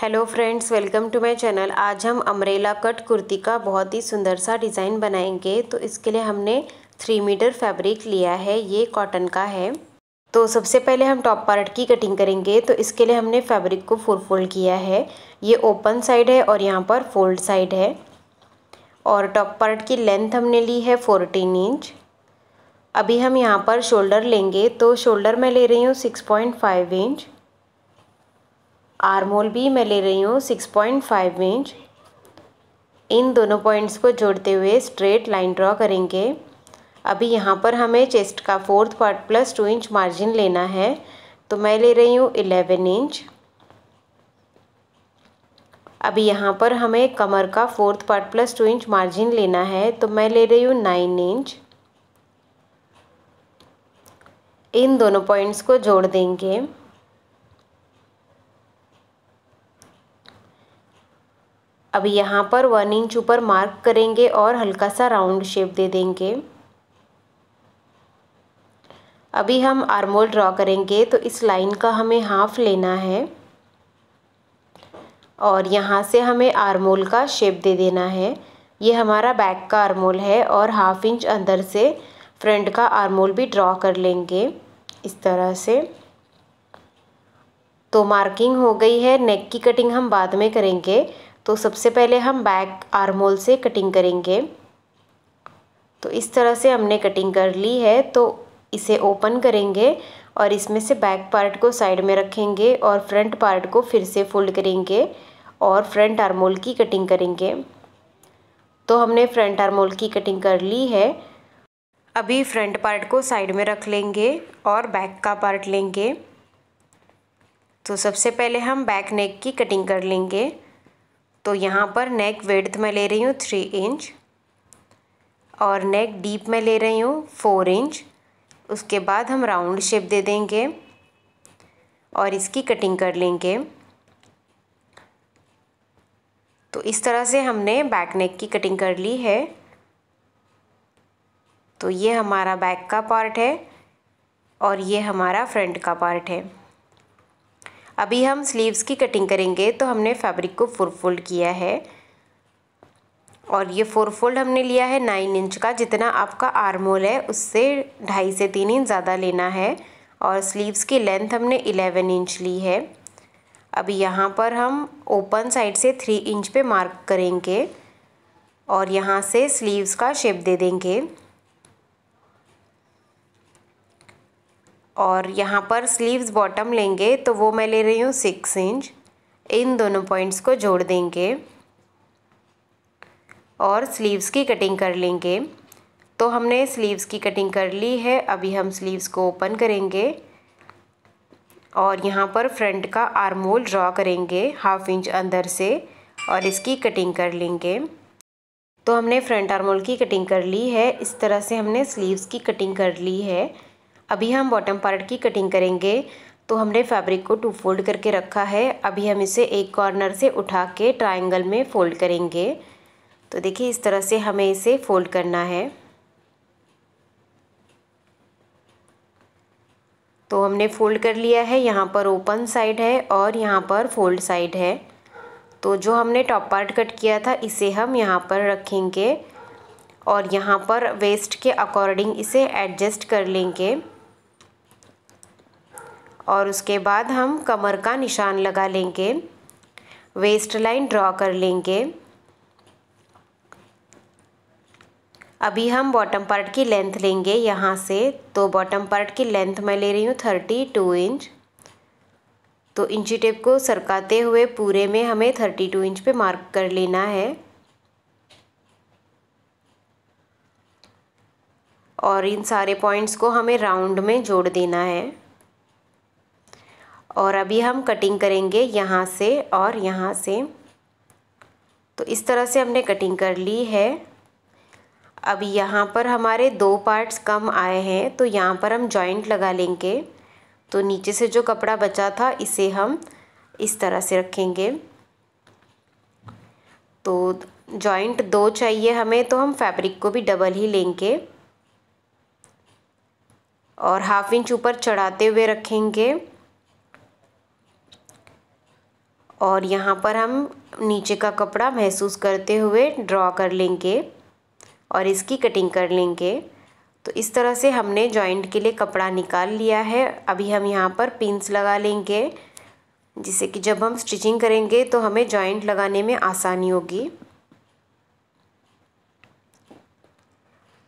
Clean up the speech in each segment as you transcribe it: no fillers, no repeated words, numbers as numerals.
Hello friends, welcome to my channel. आज हम umbrella cut kurti का बहुत ही सुंदर सा डिज़ाइन बनाएंगे। तो इसके लिए हमने 3 मीटर फैब्रिक लिया है, ये कॉटन का है। तो सबसे पहले हम टॉप पार्ट की कटिंग करेंगे। तो इसके लिए हमने फैब्रिक को 4 फोल्ड किया है। ये ओपन साइड है और यहाँ पर फोल्ड साइड है। और टॉप पार्ट की लेंथ हमने ली है 14 इंच। अभी हम यहाँ पर शोल्डर लेंगे। तो शोल्डर मैं ले रही हूँ 6.5 इंच। आर्म होल भी मैं ले रही हूँ 6.5 इंच। इन दोनों पॉइंट्स को जोड़ते हुए स्ट्रेट लाइन ड्रॉ करेंगे। अभी यहाँ पर हमें चेस्ट का 4th part plus 2 inch margin लेना है। तो मैं ले रही हूँ 11 इंच। अभी यहाँ पर हमें कमर का 4th part plus 2 inch margin लेना है। तो मैं ले रही हूँ 9 इंच। इन दोनों पॉइंट्स को जोड़ देंगे। अभी यहाँ पर 1 इंच ऊपर मार्क करेंगे और हल्का सा राउंड शेप दे देंगे। अभी हम आर्म होल ड्रॉ करेंगे। तो इस लाइन का हमें हाफ लेना है और यहाँ से हमें आर्म होल का शेप दे देना है। ये हमारा बैक का आर्म होल है और हाफ इंच अंदर से फ्रंट का आर्म होल भी ड्रॉ कर लेंगे इस तरह से। तो मार्किंग हो गई है। नेक की कटिंग हम बाद में करेंगे। तो सबसे पहले हम बैक आर्म होल से कटिंग करेंगे। तो इस तरह से हमने कटिंग कर ली है। तो इसे ओपन करेंगे और इसमें से बैक पार्ट को साइड में रखेंगे और फ्रंट पार्ट को फिर से फोल्ड करेंगे और फ्रंट आर्म होल की कटिंग करेंगे। तो हमने फ्रंट आर्म होल की कटिंग कर ली है। अभी फ्रंट पार्ट को साइड में रख लेंगे और बैक का पार्ट लेंगे। तो सबसे पहले हम बैक नेक की कटिंग कर लेंगे। तो यहाँ पर नेक विड्थ मैं ले रही हूँ 3 इंच और नेक डीप में ले रही हूँ 4 इंच। उसके बाद हम राउंड शेप दे देंगे और इसकी कटिंग कर लेंगे। तो इस तरह से हमने बैक नेक की कटिंग कर ली है। तो ये हमारा बैक का पार्ट है और ये हमारा फ्रंट का पार्ट है। अभी हम स्लीव्स की कटिंग करेंगे। तो हमने फैब्रिक को 4 फोल्ड किया है और ये 4 फोल्ड हमने लिया है 9 इंच का। जितना आपका आर्म होल है उससे 2.5 से 3 इंच ज़्यादा लेना है। और स्लीव्स की लेंथ हमने 11 इंच ली है। अभी यहाँ पर हम ओपन साइड से 3 इंच पे मार्क करेंगे और यहाँ से स्लीव्स का शेप दे देंगे। और यहाँ पर स्लीव्स बॉटम लेंगे। तो वो मैं ले रही हूँ 6 इंच। इन दोनों पॉइंट्स को जोड़ देंगे और स्लीव्स की कटिंग कर लेंगे। तो हमने स्लीव्स की कटिंग कर ली है। अभी हम स्लीव्स को ओपन करेंगे और यहाँ पर फ्रंट का आर्म होल ड्रॉ करेंगे हाफ इंच अंदर से और इसकी कटिंग कर लेंगे। तो हमने फ्रंट आर्म होल की कटिंग कर ली है। इस तरह से हमने स्लीव्स की कटिंग कर ली है। अभी हम बॉटम पार्ट की कटिंग करेंगे। तो हमने फैब्रिक को 2 फोल्ड करके रखा है। अभी हम इसे एक कॉर्नर से उठा के ट्रायंगल में फ़ोल्ड करेंगे। तो देखिए इस तरह से हमें इसे फ़ोल्ड करना है। तो हमने फ़ोल्ड कर लिया है। यहाँ पर ओपन साइड है और यहाँ पर फोल्ड साइड है। तो जो हमने टॉप पार्ट कट किया था इसे हम यहाँ पर रखेंगे और यहाँ पर वेस्ट के अकॉर्डिंग इसे एडजस्ट कर लेंगे। और उसके बाद हम कमर का निशान लगा लेंगे, वेस्ट लाइन ड्रॉ कर लेंगे। अभी हम बॉटम पार्ट की लेंथ लेंगे यहाँ से। तो बॉटम पार्ट की लेंथ मैं ले रही हूँ 32 इंच। तो इंची टेप को सरकाते हुए पूरे में हमें 32 इंच पे मार्क कर लेना है और इन सारे पॉइंट्स को हमें राउंड में जोड़ देना है। और अभी हम कटिंग करेंगे यहाँ से और यहाँ से। तो इस तरह से हमने कटिंग कर ली है। अभी यहाँ पर हमारे 2 पार्ट्स कम आए हैं। तो यहाँ पर हम जॉइंट लगा लेंगे। तो नीचे से जो कपड़ा बचा था इसे हम इस तरह से रखेंगे। तो जॉइंट 2 चाहिए हमें। तो हम फैब्रिक को भी डबल ही लेंगे और हाफ इंच ऊपर चढ़ाते हुए रखेंगे और यहाँ पर हम नीचे का कपड़ा महसूस करते हुए ड्रॉ कर लेंगे और इसकी कटिंग कर लेंगे। तो इस तरह से हमने जॉइंट के लिए कपड़ा निकाल लिया है। अभी हम यहाँ पर पिन्स लगा लेंगे, जिससे कि जब हम स्टिचिंग करेंगे तो हमें जॉइंट लगाने में आसानी होगी।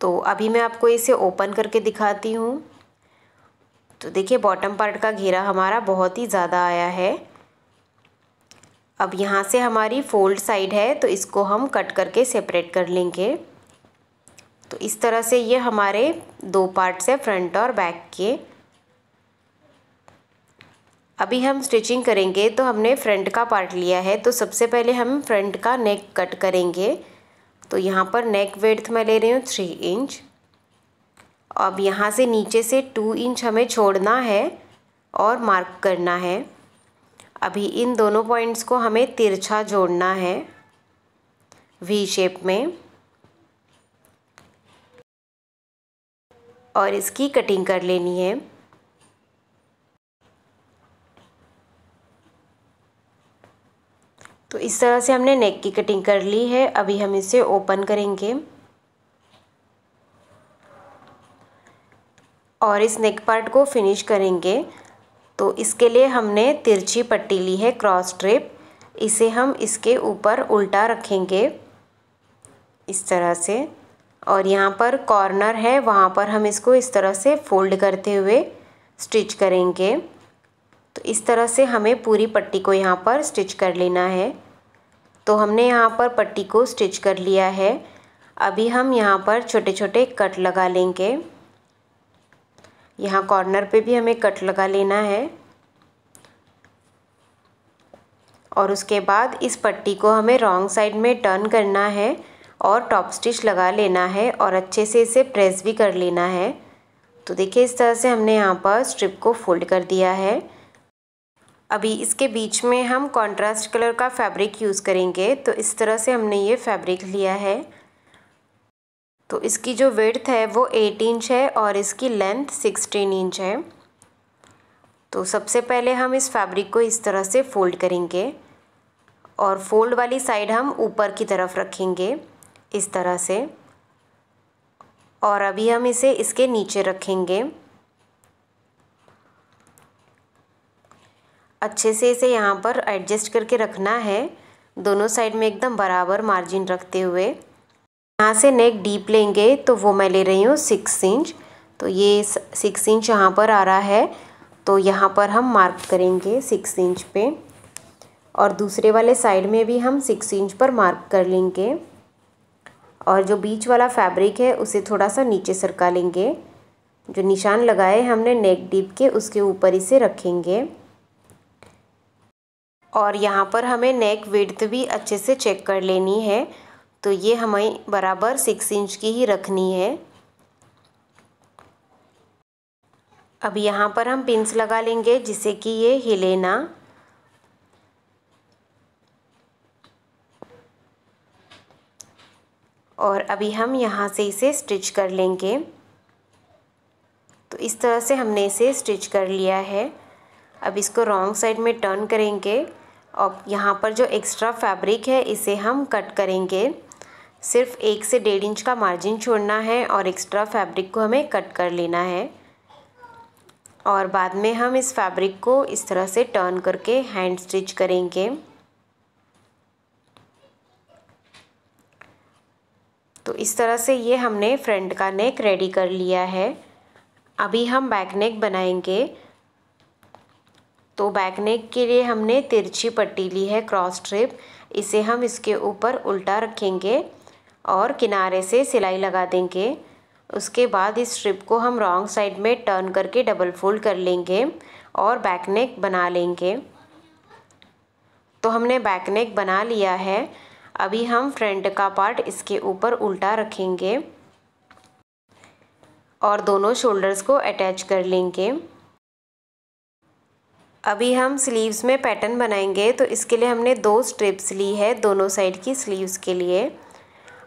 तो अभी मैं आपको इसे ओपन करके दिखाती हूँ। तो देखिए बॉटम पार्ट का घेरा हमारा बहुत ही ज़्यादा आया है। अब यहाँ से हमारी फोल्ड साइड है, तो इसको हम कट करके सेपरेट कर लेंगे। तो इस तरह से ये हमारे दो पार्ट्स है, फ्रंट और बैक के। अभी हम स्टिचिंग करेंगे तो हमने फ्रंट का पार्ट लिया है, तो सबसे पहले हम फ्रंट का नेक कट करेंगे। तो यहाँ पर नेक विड्थ मैं ले रही हूँ 3 इंच। अब यहाँ से नीचे से 2 इंच हमें छोड़ना है और मार्क करना है। अभी इन दोनों पॉइंट्स को हमें तिरछा जोड़ना है वी शेप में और इसकी कटिंग कर लेनी है। तो इस तरह से हमने नेक की कटिंग कर ली है। अभी हम इसे ओपन करेंगे और इस नेक पार्ट को फिनिश करेंगे। तो इसके लिए हमने तिरछी पट्टी ली है, क्रॉस स्ट्रिप। इसे हम इसके ऊपर उल्टा रखेंगे इस तरह से, और यहाँ पर कॉर्नर है, वहाँ पर हम इसको इस तरह से फोल्ड करते हुए स्टिच करेंगे। तो इस तरह से हमें पूरी पट्टी को यहाँ पर स्टिच कर लेना है। तो हमने यहाँ पर पट्टी को स्टिच कर लिया है। अभी हम यहाँ पर छोटे छोटे कट लगा लेंगे। यहाँ कॉर्नर पे भी हमें कट लगा लेना है और उसके बाद इस पट्टी को हमें रॉन्ग साइड में टर्न करना है और टॉप स्टिच लगा लेना है और अच्छे से इसे प्रेस भी कर लेना है। तो देखिए इस तरह से हमने यहाँ पर स्ट्रिप को फोल्ड कर दिया है। अभी इसके बीच में हम कॉन्ट्रास्ट कलर का फैब्रिक यूज़ करेंगे। तो इस तरह से हमने ये फैब्रिक लिया है। तो इसकी जो विड्थ है वो 8 इंच है और इसकी लेंथ 16 इंच है। तो सबसे पहले हम इस फैब्रिक को इस तरह से फोल्ड करेंगे और फोल्ड वाली साइड हम ऊपर की तरफ रखेंगे इस तरह से, और अभी हम इसे इसके नीचे रखेंगे। अच्छे से इसे यहाँ पर एडजस्ट करके रखना है, दोनों साइड में एकदम बराबर मार्जिन रखते हुए। यहाँ से नेक डीप लेंगे, तो वो मैं ले रही हूँ 6 इंच। तो ये 6 इंच यहाँ पर आ रहा है, तो यहाँ पर हम मार्क करेंगे 6 इंच पे, और दूसरे वाले साइड में भी हम 6 इंच पर मार्क कर लेंगे। और जो बीच वाला फैब्रिक है उसे थोड़ा सा नीचे सरका लेंगे। जो निशान लगाए हमने नेक डीप के, उसके ऊपर इसे रखेंगे। और यहाँ पर हमें नेक विड्थ भी अच्छे से चेक कर लेनी है। तो ये हमें बराबर 6 इंच की ही रखनी है। अब यहाँ पर हम पिन्स लगा लेंगे जिससे कि ये हिले ना। और अभी हम यहाँ से इसे स्टिच कर लेंगे। तो इस तरह से हमने इसे स्टिच कर लिया है। अब इसको रॉन्ग साइड में टर्न करेंगे और यहाँ पर जो एक्स्ट्रा फैब्रिक है इसे हम कट करेंगे। सिर्फ 1 से 1.5 इंच का मार्जिन छोड़ना है और एक्स्ट्रा फैब्रिक को हमें कट कर लेना है। और बाद में हम इस फैब्रिक को इस तरह से टर्न करके हैंड स्टिच करेंगे। तो इस तरह से ये हमने फ्रंट का नेक रेडी कर लिया है। अभी हम बैक नेक बनाएंगे। तो बैक नेक के लिए हमने तिरछी पट्टी ली है, क्रॉस स्ट्रिप। इसे हम इसके ऊपर उल्टा रखेंगे और किनारे से सिलाई लगा देंगे। उसके बाद इस स्ट्रिप को हम रॉन्ग साइड में टर्न करके डबल फोल्ड कर लेंगे और बैक नेक बना लेंगे। तो हमने बैक नेक बना लिया है। अभी हम फ्रंट का पार्ट इसके ऊपर उल्टा रखेंगे और दोनों शोल्डर्स को अटैच कर लेंगे। अभी हम स्लीव्स में पैटर्न बनाएंगे। तो इसके लिए हमने 2 स्ट्रिप्स ली है दोनों साइड की स्लीव्स के लिए,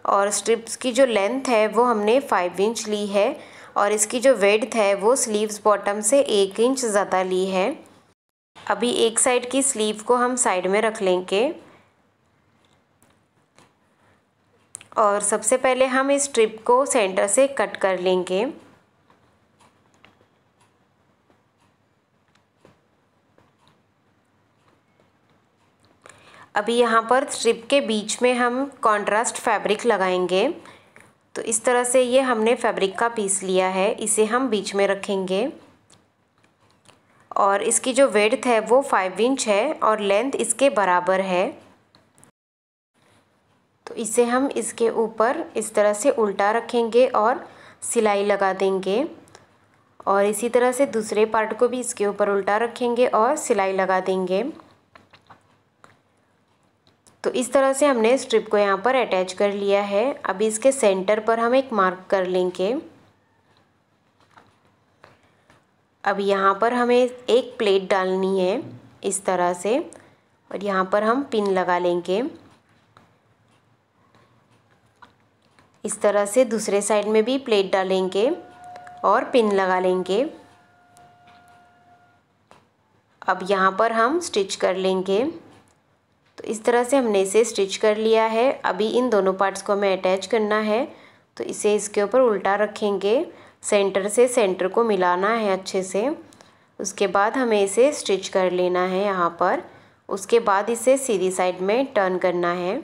और स्ट्रिप्स की जो लेंथ है वो हमने 5 इंच ली है और इसकी जो विड्थ है वो स्लीव्स बॉटम से 1 इंच ज़्यादा ली है। अभी एक साइड की स्लीव को हम साइड में रख लेंगे और सबसे पहले हम इस स्ट्रिप को सेंटर से कट कर लेंगे। अभी यहाँ पर स्ट्रिप के बीच में हम कॉन्ट्रास्ट फैब्रिक लगाएंगे। तो इस तरह से ये हमने फैब्रिक का पीस लिया है, इसे हम बीच में रखेंगे और इसकी जो विड्थ है वो 5 इंच है और लेंथ इसके बराबर है। तो इसे हम इसके ऊपर इस तरह से उल्टा रखेंगे और सिलाई लगा देंगे और इसी तरह से दूसरे पार्ट को भी इसके ऊपर उल्टा रखेंगे और सिलाई लगा देंगे। तो इस तरह से हमने स्ट्रिप को यहाँ पर अटैच कर लिया है। अभी इसके सेंटर पर हम एक मार्क कर लेंगे। अब यहाँ पर हमें एक प्लेट डालनी है इस तरह से और यहाँ पर हम पिन लगा लेंगे। इस तरह से दूसरे साइड में भी प्लेट डालेंगे और पिन लगा लेंगे। अब यहाँ पर हम स्टिच कर लेंगे। तो इस तरह से हमने इसे स्टिच कर लिया है। अभी इन दोनों पार्ट्स को हमें अटैच करना है। तो इसे इसके ऊपर उल्टा रखेंगे, सेंटर से सेंटर को मिलाना है अच्छे से। उसके बाद हमें इसे स्टिच कर लेना है यहाँ पर। उसके बाद इसे सीधी साइड में टर्न करना है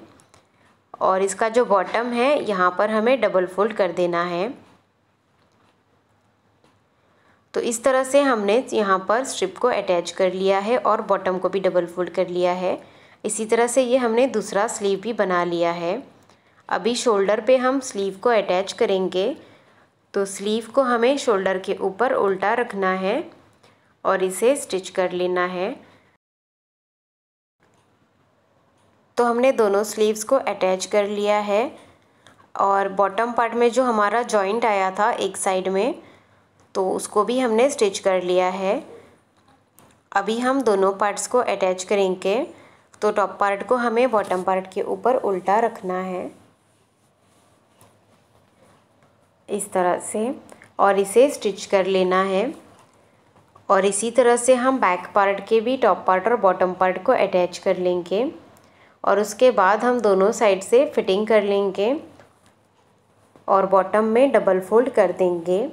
और इसका जो बॉटम है यहाँ पर हमें डबल फोल्ड कर देना है। तो इस तरह से हमने यहाँ पर स्ट्रिप को अटैच कर लिया है और बॉटम को भी डबल फोल्ड कर लिया है। इसी तरह से ये हमने दूसरा स्लीव भी बना लिया है। अभी शोल्डर पे हम स्लीव को अटैच करेंगे। तो स्लीव को हमें शोल्डर के ऊपर उल्टा रखना है और इसे स्टिच कर लेना है। तो हमने दोनों स्लीव्स को अटैच कर लिया है और बॉटम पार्ट में जो हमारा जॉइंट आया था एक साइड में, तो उसको भी हमने स्टिच कर लिया है। अभी हम दोनों पार्ट्स को अटैच करेंगे। तो टॉप पार्ट को हमें बॉटम पार्ट के ऊपर उल्टा रखना है इस तरह से और इसे स्टिच कर लेना है। और इसी तरह से हम बैक पार्ट के भी टॉप पार्ट और बॉटम पार्ट को अटैच कर लेंगे और उसके बाद हम दोनों साइड से फिटिंग कर लेंगे और बॉटम में डबल फोल्ड कर देंगे।